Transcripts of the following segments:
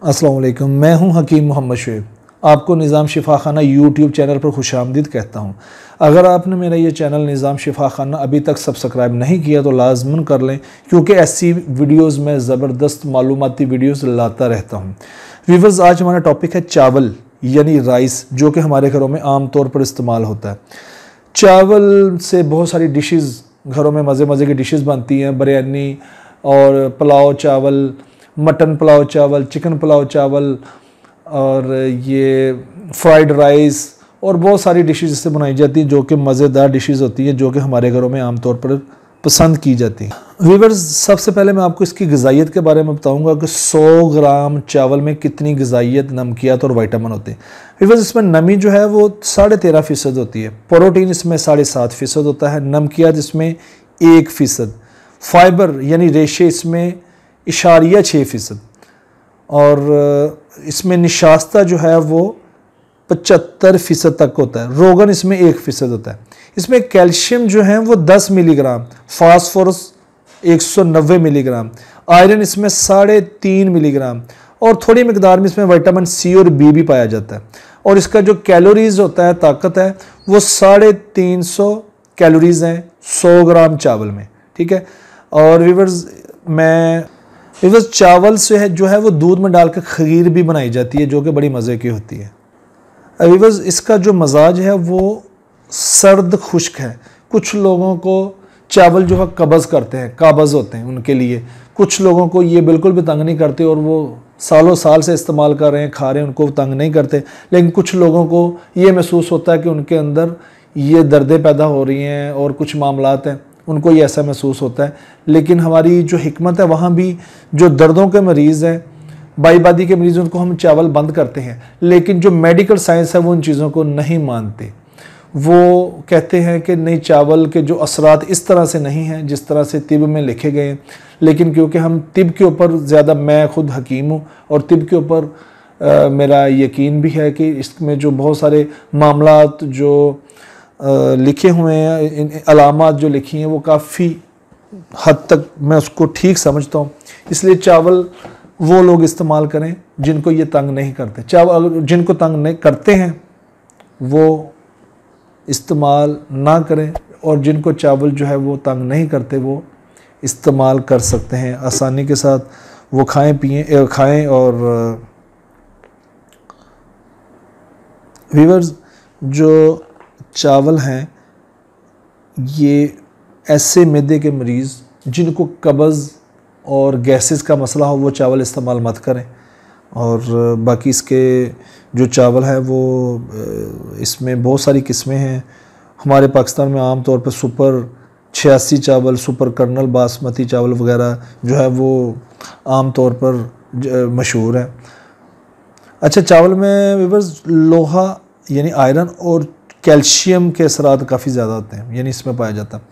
अस्सलाम वालेकुम, मैं हूं हकीम मोहम्मद शुएब। आपको निज़ाम शिफा खाना यूट्यूब चैनल पर खुशामदीद कहता हूं। अगर आपने मेरा ये चैनल निज़ाम शिफा खाना अभी तक सब्सक्राइब नहीं किया तो लाजमन कर लें, क्योंकि ऐसी वीडियोस में ज़बरदस्त मालूमाती वीडियोस लाता रहता हूं। व्यूअर्स, आज हमारा टॉपिक है चावल यानी राइस, जो कि हमारे घरों में आम तौर पर इस्तेमाल होता है। चावल से बहुत सारी डिशेज़ घरों में मज़े मज़े की डिशेज़ बनती हैं, बिरयानी और पुलाव चावल, मटन पुलाव चावल, चिकन पुलाव चावल और ये फ्राइड राइस और बहुत सारी डिशेज़ इससे बनाई जाती हैं, जो कि मज़ेदार डिशेज़ होती हैं, जो कि हमारे घरों में आमतौर पर पसंद की जाती हैं। व्यूअर्स, सबसे पहले मैं आपको इसकी ग़िज़ाइयत के बारे में बताऊंगा कि 100 ग्राम चावल में कितनी ग़िज़ाइयत, नमकियात और विटामिन होते हैं। व्यूअर्स, इसमें नमी जो है वो 13.5% होती है, प्रोटीन इसमें 7.5% होता है, नमकियात इसमें 1%, फाइबर यानी रेशे इसमें 6% और इसमें निशास्ता जो है वो 75% तक होता है। रोगन इसमें 1% होता है। इसमें कैल्शियम जो है वो 10 मिलीग्राम, फास्फोरस 190 मिलीग्राम, आयरन इसमें 3.5 मिलीग्राम और थोड़ी मिकदार में इसमें विटामिन सी और बी भी पाया जाता है। और इसका जो कैलोरीज होता है, ताकत है, वो 350 कैलोरीज हैं 100 ग्राम चावल में। ठीक है। और व्यूअर्स, चावल से है जो है वो दूध में डालकर खीर भी बनाई जाती है, जो कि बड़ी मज़े की होती है। व्यूअर्स, इसका जो मजाज है वो सर्द खुश्क है। कुछ लोगों को चावल जो है कब्ज़ करते हैं, काबज़ होते हैं उनके लिए। कुछ लोगों को ये बिल्कुल भी तंग नहीं करते और वो सालों साल से इस्तेमाल कर रहे हैं, खा रहे हैं, उनको तंग नहीं करते। लेकिन कुछ लोगों को ये महसूस होता है कि उनके अंदर ये दर्दें पैदा हो रही हैं और कुछ मामलात हैं, उनको ये ऐसा महसूस होता है। लेकिन हमारी जो हिकमत है, वहाँ भी जो दर्दों के मरीज़ हैं, बाईबादी के मरीज़, उनको हम चावल बंद करते हैं। लेकिन जो मेडिकल साइंस है वो उन चीज़ों को नहीं मानते। वो कहते हैं कि नहीं, चावल के जो असरात इस तरह से नहीं हैं जिस तरह से तिब में लिखे गए हैं। लेकिन क्योंकि हम तिब के ऊपर ज़्यादा, मैं खुद हकीम हूँ और तिब के ऊपर मेरा यकीन भी है कि इसमें जो बहुत सारे मामलात जो लिखे हुए हैं, अलामात जो लिखी हैं, वो काफ़ी हद तक मैं उसको ठीक समझता हूँ। इसलिए चावल वो लोग इस्तेमाल करें जिनको ये तंग नहीं करते। चावल जिनको तंग नहीं करते हैं वो इस्तेमाल ना करें, और जिनको चावल जो है वो तंग नहीं करते वो इस्तेमाल कर सकते हैं आसानी के साथ। वो खाएं। और व्यूअर्स, जो चावल हैं ये ऐसे मैदे के मरीज़ जिनको कब्ज़ और गैसेस का मसला हो, वो चावल इस्तेमाल मत करें। और बाकी इसके जो चावल है वो इसमें बहुत सारी किस्में हैं। हमारे पाकिस्तान में आम तौर पर सुपर 86 चावल, सुपर कर्नल बासमती चावल वगैरह जो है वो आम तौर पर मशहूर है। अच्छा, चावल में व्यूअर्स लोहा यानी आयरन और कैल्शियम के असरात काफ़ी ज़्यादा होते हैं, यानी इसमें पाया जाता है।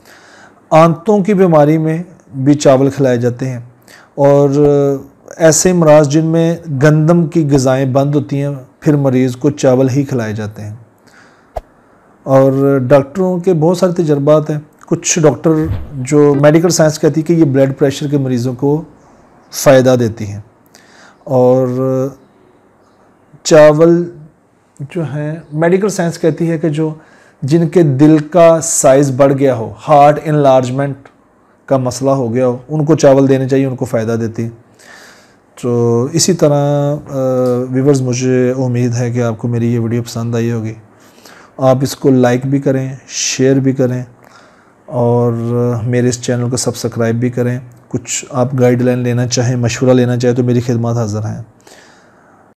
आंतों की बीमारी में भी चावल खिलाए जाते हैं। और ऐसे मराज जिनमें गंदम की ग़िज़ाएँ बंद होती हैं, फिर मरीज़ को चावल ही खिलाए जाते हैं। और डॉक्टरों के बहुत सारे तजर्बात हैं। कुछ डॉक्टर जो मेडिकल साइंस कहती है कि ये ब्लड प्रेशर के मरीज़ों को फ़ायदा देती हैं। और चावल जो है, मेडिकल साइंस कहती है कि जो जिनके दिल का साइज़ बढ़ गया हो, हार्ट इनलार्जमेंट का मसला हो गया हो, उनको चावल देने चाहिए, उनको फ़ायदा देती है। तो इसी तरह व्यूअर्स, मुझे उम्मीद है कि आपको मेरी ये वीडियो पसंद आई होगी। आप इसको लाइक भी करें, शेयर भी करें और मेरे इस चैनल को सब्सक्राइब भी करें। कुछ आप गाइडलाइन लेना चाहें, मशवरा लेना चाहें तो मेरी खिदमत हाज़िर हैं।